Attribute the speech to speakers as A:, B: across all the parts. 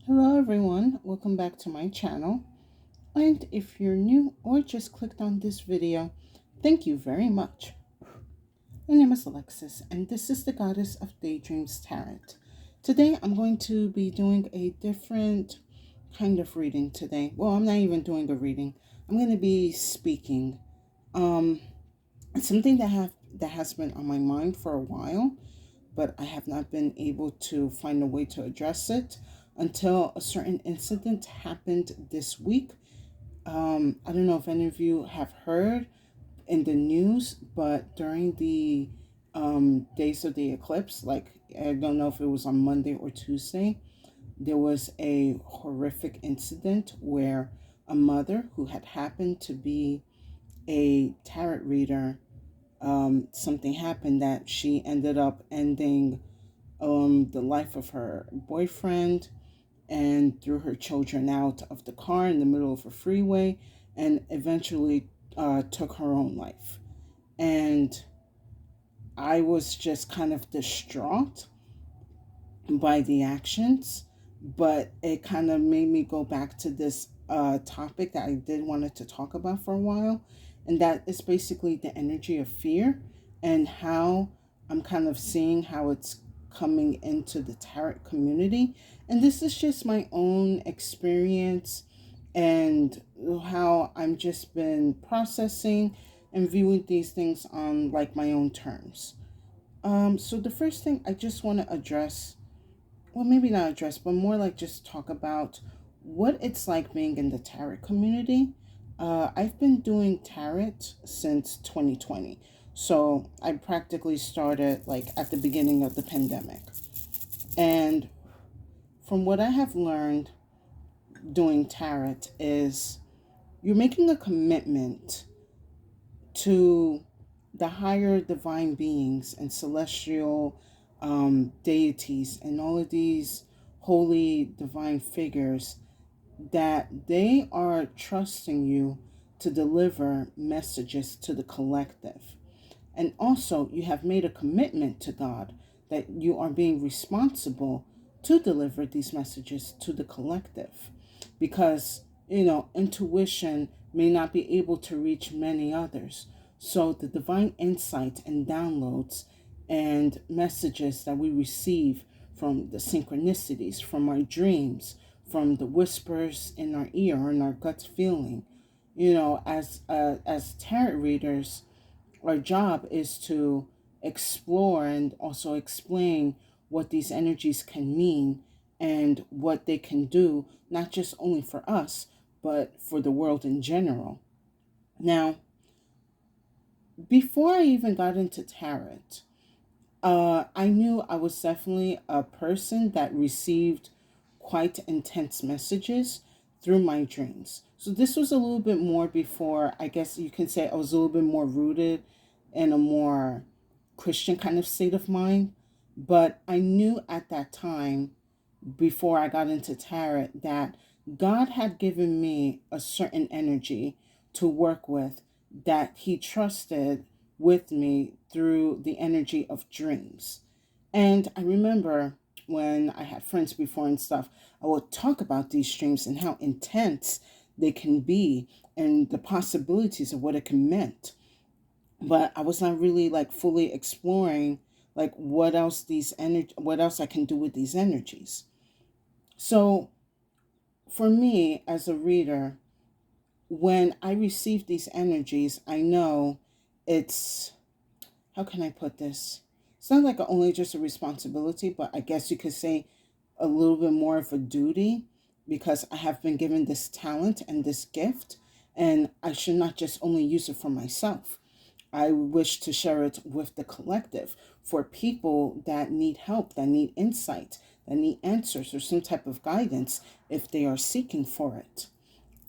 A: Hello everyone, welcome back to my channel. And if you're new or just clicked on this video, thank you very much. My name is Alexis and this is the Goddess of Daydreams Tarot. Today I'm going to be doing a different kind of reading today. Well, I'm not even doing a reading. I'm going to be speaking. It's something that has been on my mind for a while, but I have not been able to find a way to address it until a certain incident happened this week. I don't know if any of you have heard in the news, but during the days of the eclipse, like I don't know if it was on Monday or Tuesday, there was a horrific incident where a mother who had happened to be a tarot reader, something happened that she ended up ending the life of her boyfriend and threw her children out of the car in the middle of a freeway and eventually took her own life. And I was just kind of distraught by the actions, but it kind of made me go back to this topic that I did wanted to talk about for a while, and that is basically the energy of fear and how I'm kind of seeing how it's coming into the tarot community. And this is just my own experience and how I'm just been processing and viewing these things on like my own terms. So the first thing I just want to address, well, maybe not address, but more like just talk about what it's like being in the tarot community. I've been doing tarot since 2020. So I practically started like at the beginning of the pandemic. And from what I have learned doing tarot is you're making a commitment to the higher divine beings and celestial deities and all of these holy divine figures that they are trusting you to deliver messages to the collective. And also, you have made a commitment to God that you are being responsible to deliver these messages to the collective. Because, intuition may not be able to reach many others. So, the divine insight and downloads and messages that we receive from the synchronicities, from our dreams, from the whispers in our ear or in our gut feeling, as tarot readers, our job is to explore and also explain what these energies can mean and what they can do, not just only for us, but for the world in general. Now, before I even got into tarot, I knew I was definitely a person that received quite intense messages through my dreams. So this was a little bit more before, I guess you can say I was a little bit more rooted in a more Christian kind of state of mind. But I knew at that time, before I got into tarot, that God had given me a certain energy to work with that He trusted with me through the energy of dreams. And I remember when I had friends before and stuff, I would talk about these dreams and how intense they can be and the possibilities of what it can meant. But I was not really like fully exploring like what else I can do with these energies. So for me as a reader, when I receive these energies, I know it's, how can I put this? It's not like only just a responsibility, but I guess you could say a little bit more of a duty because I have been given this talent and this gift, and I should not just only use it for myself. I wish to share it with the collective for people that need help, that need insight, that need answers or some type of guidance if they are seeking for it.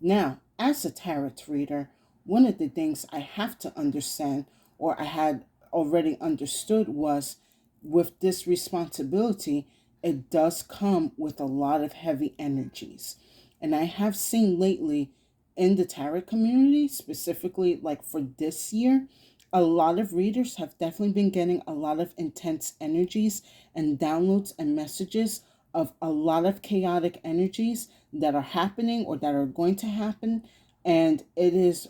A: Now, as a tarot reader, one of the things I have to understand, or I had already understood, was with this responsibility, it does come with a lot of heavy energies. And I have seen lately in the tarot community, specifically like for this year, a lot of readers have definitely been getting a lot of intense energies and downloads and messages of a lot of chaotic energies that are happening or that are going to happen. And it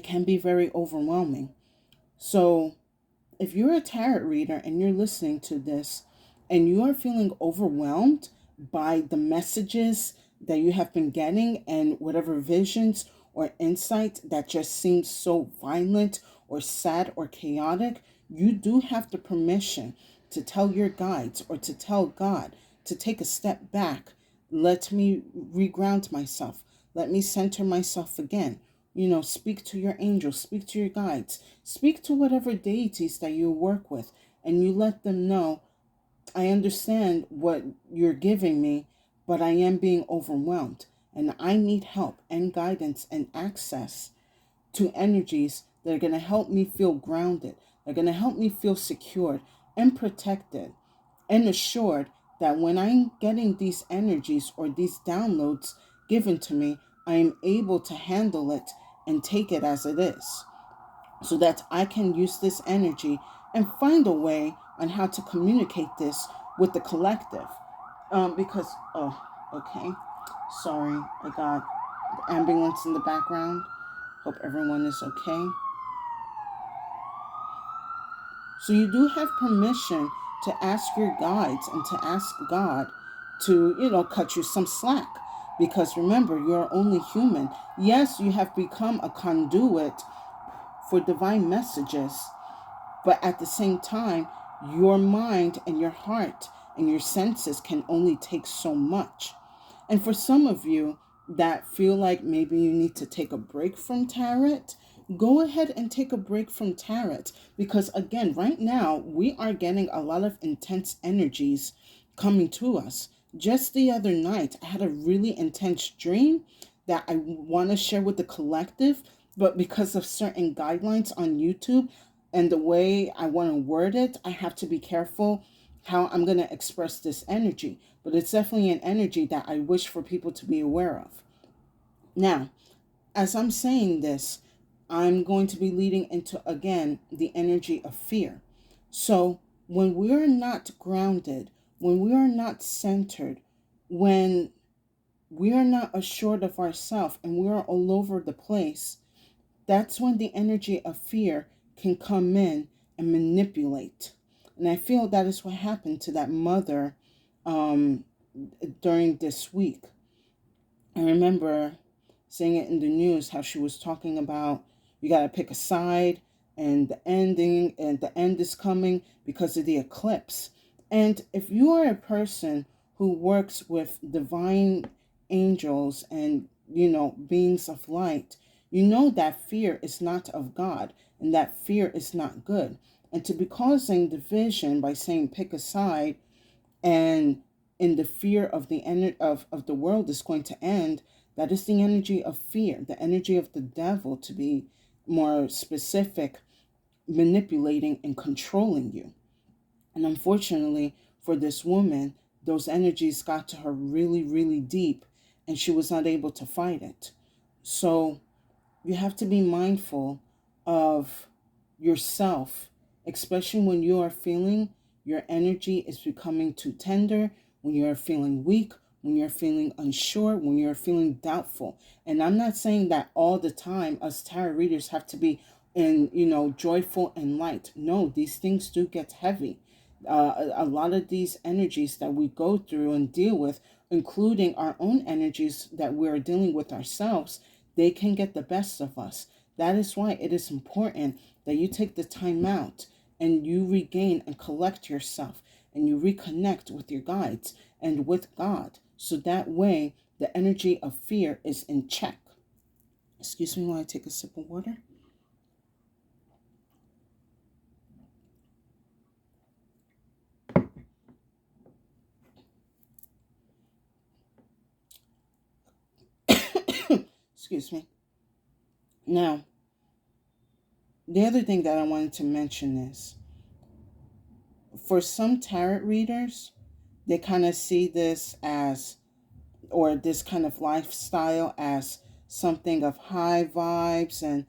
A: can be very overwhelming. So if you're a tarot reader and you're listening to this and you are feeling overwhelmed by the messages that you have been getting and whatever visions or insight that just seems so violent or sad or chaotic, you do have the permission to tell your guides or to tell God to take a step back. Let me reground myself. Let me center myself again. Speak to your angels, speak to your guides, speak to whatever deities that you work with, and you let them know, I understand what you're giving me, but I am being overwhelmed, and I need help and guidance and access to energies that are going to help me feel grounded. They're going to help me feel secured and protected and assured that when I'm getting these energies or these downloads given to me, I am able to handle it and take it as it is, so that I can use this energy and find a way on how to communicate this with the collective. Okay, sorry, I got the ambulance in the background. Hope everyone is okay. So you do have permission to ask your guides and to ask God to, cut you some slack. Because remember, you're only human. Yes, you have become a conduit for divine messages, but at the same time, your mind and your heart and your senses can only take so much. And for some of you that feel like maybe you need to take a break from tarot, go ahead and take a break from tarot. Because again, right now, we are getting a lot of intense energies coming to us. Just the other night, I had a really intense dream that I want to share with the collective, but because of certain guidelines on YouTube and the way I want to word it, I have to be careful how I'm going to express this energy. But it's definitely an energy that I wish for people to be aware of. Now, as I'm saying this, I'm going to be leading into, again, the energy of fear. So when we're not grounded, when we are not centered, when we are not assured of ourselves and we are all over the place, that's when the energy of fear can come in and manipulate. And I feel that is what happened to that mother during this week. I remember seeing it in the news how she was talking about you got to pick a side and the end is coming because of the eclipse. And if you are a person who works with divine angels and beings of light, you know that fear is not of God and that fear is not good. And to be causing division by saying pick a side and in the fear of of the world is going to end, that is the energy of fear, the energy of the devil, to be more specific, manipulating and controlling you. And unfortunately for this woman, those energies got to her really, really deep, and she was not able to fight it. So you have to be mindful of yourself, especially when you are feeling your energy is becoming too tender, when you're feeling weak, when you're feeling unsure, when you're feeling doubtful. And I'm not saying that all the time us tarot readers have to be joyful and light. No, these things do get heavy. A lot of these energies that we go through and deal with, including our own energies that we're dealing with ourselves, they can get the best of us. That is why it is important that you take the time out and you regain and collect yourself and you reconnect with your guides and with God. So that way the energy of fear is in check. Excuse me while I take a sip of water. Excuse me. Now, the other thing that I wanted to mention is, for some tarot readers, they kind of see this as, or this kind of lifestyle as something of high vibes and,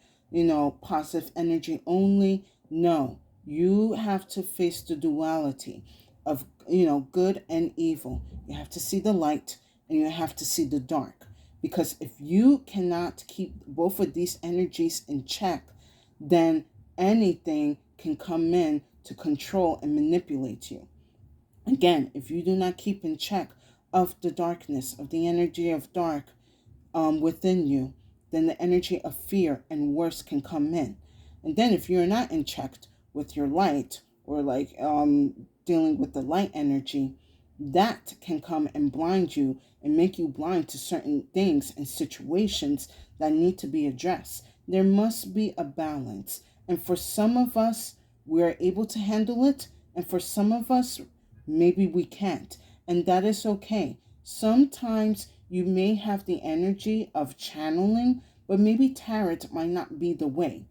A: positive energy only. No, you have to face the duality. of, good and evil. You have to see the light and you have to see the dark. Because if you cannot keep both of these energies in check, then anything can come in to control and manipulate you. Again, if you do not keep in check of the darkness, of the energy of dark within you, then the energy of fear and worse can come in. And then if you're not in check with your light, or like dealing with the light energy, that can come and blind you and make you blind to certain things and situations that need to be addressed. There must be a balance. And for some of us, we're able to handle it. And for some of us, maybe we can't. And that is okay. Sometimes you may have the energy of channeling, but maybe tarot might not be the way.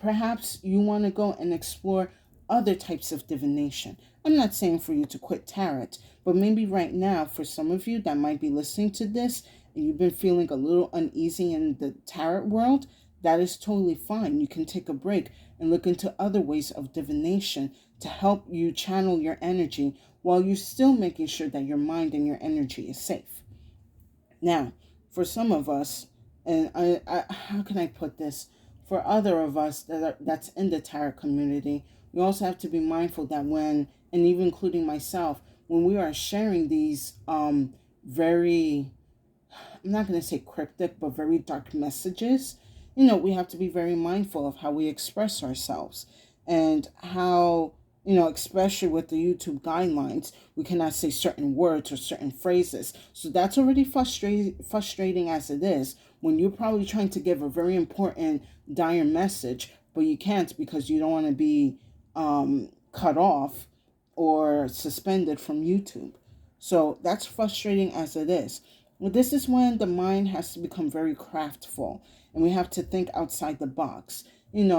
A: Perhaps you want to go and explore other types of divination. I'm not saying for you to quit tarot, but maybe right now, for some of you that might be listening to this, and you've been feeling a little uneasy in the tarot world, that is totally fine. You can take a break and look into other ways of divination to help you channel your energy while you're still making sure that your mind and your energy is safe. Now, for some of us, and how can I put this? For other of us that's in the tarot community, we also have to be mindful that when, and even including myself, when we are sharing these very, I'm not going to say cryptic, but very dark messages, we have to be very mindful of how we express ourselves and how, especially with the YouTube guidelines, we cannot say certain words or certain phrases. So that's already frustrating as it is when you're probably trying to give a very important, dire message, but you can't because you don't want to be cut off or suspended from YouTube. So that's frustrating as it is. Well, this is when the mind has to become very craftful and we have to think outside the box. We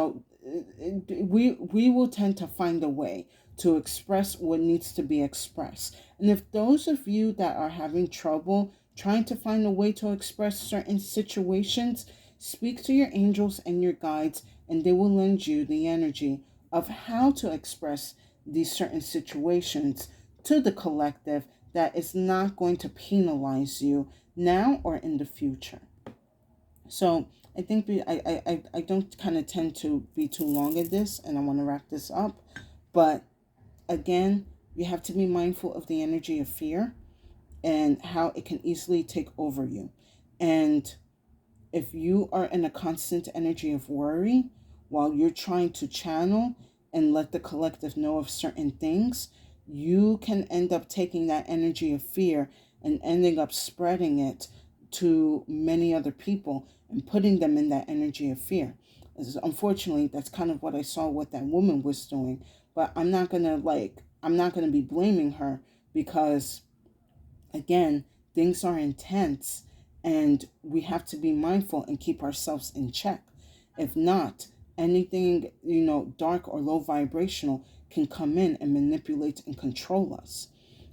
A: will tend to find a way to express what needs to be expressed. And if those of you that are having trouble trying to find a way to express certain situations, speak to your angels and your guides, and they will lend you the energy of how to express these certain situations to the collective that is not going to penalize you now or in the future. So I think I don't kind of tend to be too long in this, and I want to wrap this up. But again, you have to be mindful of the energy of fear and how it can easily take over you. And if you are in a constant energy of worry while you're trying to channel and let the collective know of certain things, you can end up taking that energy of fear and ending up spreading it to many other people and putting them in that energy of fear. Unfortunately, that's kind of what I saw what that woman was doing. But I'm not gonna be blaming her because, again, things are intense and we have to be mindful and keep ourselves in check. If not, anything, dark or low vibrational can come in and manipulate and control us.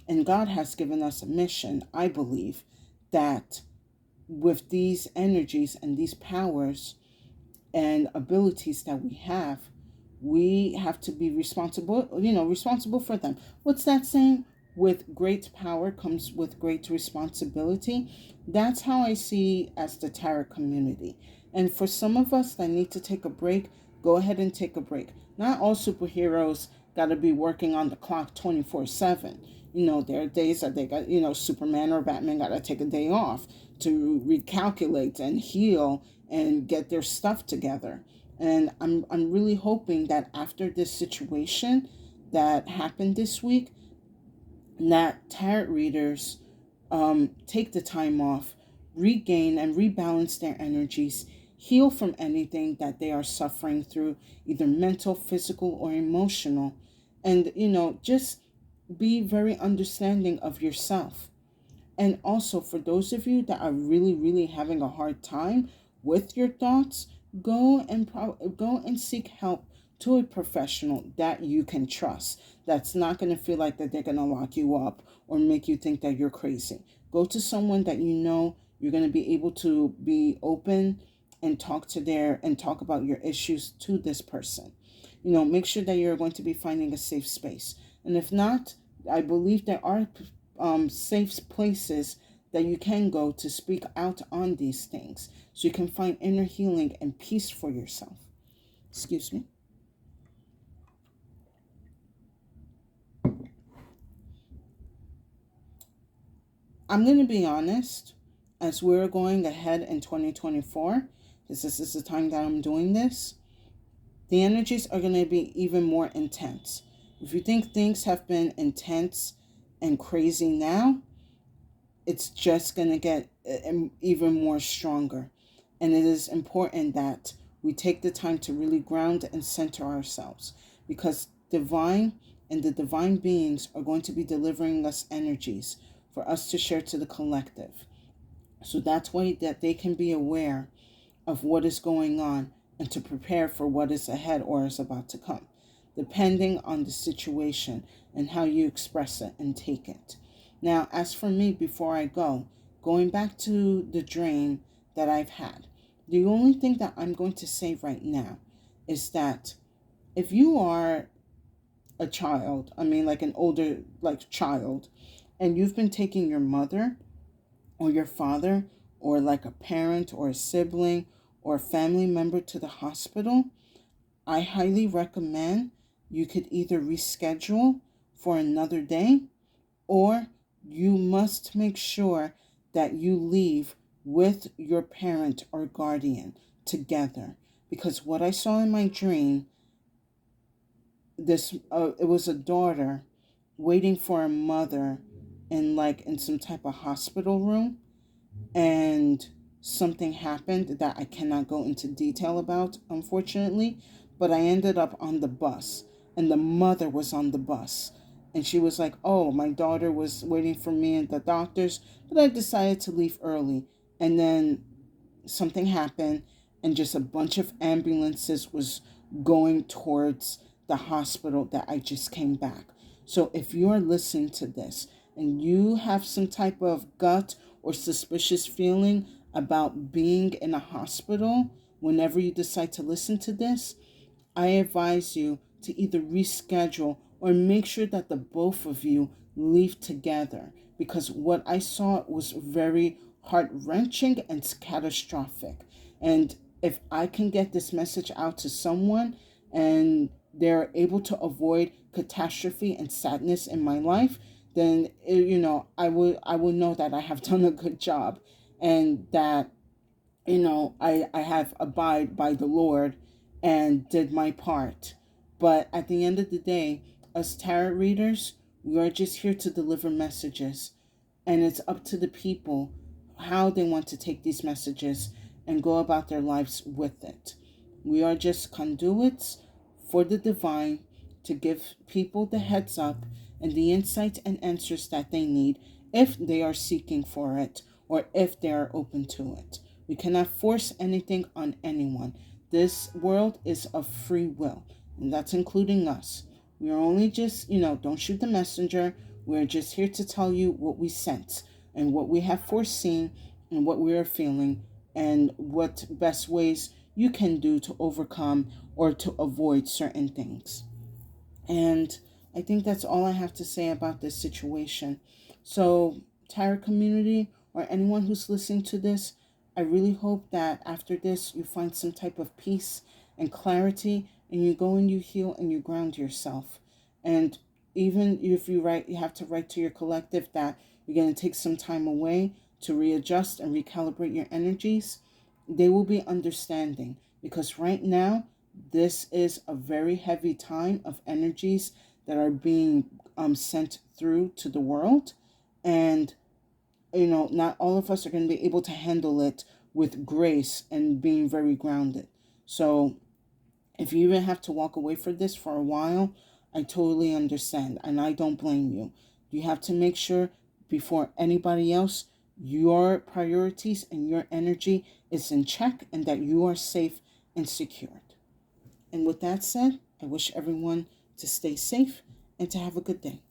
A: And God has given us a mission, I believe, that with these energies and these powers and abilities that we have to be responsible for them. What's that saying? With great power comes with great responsibility. That's how I see as the tarot community. And for some of us that need to take a break, go ahead and take a break. Not all superheroes got to be working on the clock 24/7. There are days that they got, Superman or Batman got to take a day off to recalculate and heal and get their stuff together. And I'm really hoping that after this situation that happened this week, that tarot readers take the time off, regain and rebalance their energies, heal from anything that they are suffering through, either mental, physical, or emotional. And, just be very understanding of yourself. And also, for those of you that are really, really having a hard time with your thoughts, go and seek help to a professional that you can trust. That's not going to feel like that they're going to lock you up or make you think that you're crazy. Go to someone that you're going to be able to be open and talk about your issues to this person. Make sure that you're going to be finding a safe space. And if not, I believe there are safe places that you can go to speak out on these things so you can find inner healing and peace for yourself. Excuse me. I'm going to be honest, as we're going ahead in 2024, because this is the time that I'm doing this, the energies are going to be even more intense. If you think things have been intense and crazy now, it's just going to get even more stronger. And it is important that we take the time to really ground and center ourselves, because divine and the divine beings are going to be delivering us energies for us to share to the collective. So that's why that they can be aware of what is going on and to prepare for what is ahead or is about to come, depending on the situation and how you express it and take it. Now, as for me, before I go, going back to the dream that I've had, the only thing that I'm going to say right now is that if you are a child, I mean like an older child, and you've been taking your mother or your father or like a parent or a sibling or a family member to the hospital, I highly recommend you could either reschedule for another day, or you must make sure that you leave with your parent or guardian together. Because what I saw in my dream, it was a daughter waiting for a mother in some type of hospital room, and something happened that I cannot go into detail about, unfortunately, but I ended up on the bus, and the mother was on the bus. And she was like, "Oh, my daughter was waiting for me at the doctor's, but I decided to leave early." And then something happened, and just a bunch of ambulances was going towards the hospital that I just came back. So if you are listening to this and you have some type of gut or suspicious feeling about being in a hospital, whenever you decide to listen to this, I advise you to either reschedule or make sure that the both of you leave together, because what I saw was very heart-wrenching and catastrophic. And if I can get this message out to someone and they're able to avoid catastrophe and sadness in my life, then I will know that I have done a good job, and that I have abide by the Lord and did my part. But at the end of the day, as tarot readers, we are just here to deliver messages, and it's up to the people how they want to take these messages and go about their lives with it. We are just conduits for the divine to give people the heads up and the insights and answers that they need, if they are seeking for it or if they are open to it. We cannot force anything on anyone. This world is of free will, and that's including us. We are only just, don't shoot the messenger. We're just here to tell you what we sense and what we have foreseen and what we are feeling, and what best ways you can do to overcome or to avoid certain things. And I think that's all I have to say about this situation. So, tarot community, or anyone who's listening to this, I really hope that after this you find some type of peace and clarity, and you go and you heal and you ground yourself. And even if you have to write to your collective that you're going to take some time away to readjust and recalibrate your energies, they will be understanding, because right now this is a very heavy time of energies that are being sent through to the world. And not all of us are going to be able to handle it with grace and being very grounded. So if you even have to walk away from this for a while, I totally understand, and I don't blame you. You have to make sure, before anybody else, your priorities and your energy is in check, and that you are safe and secured. And with that said, I wish everyone to stay safe and to have a good day.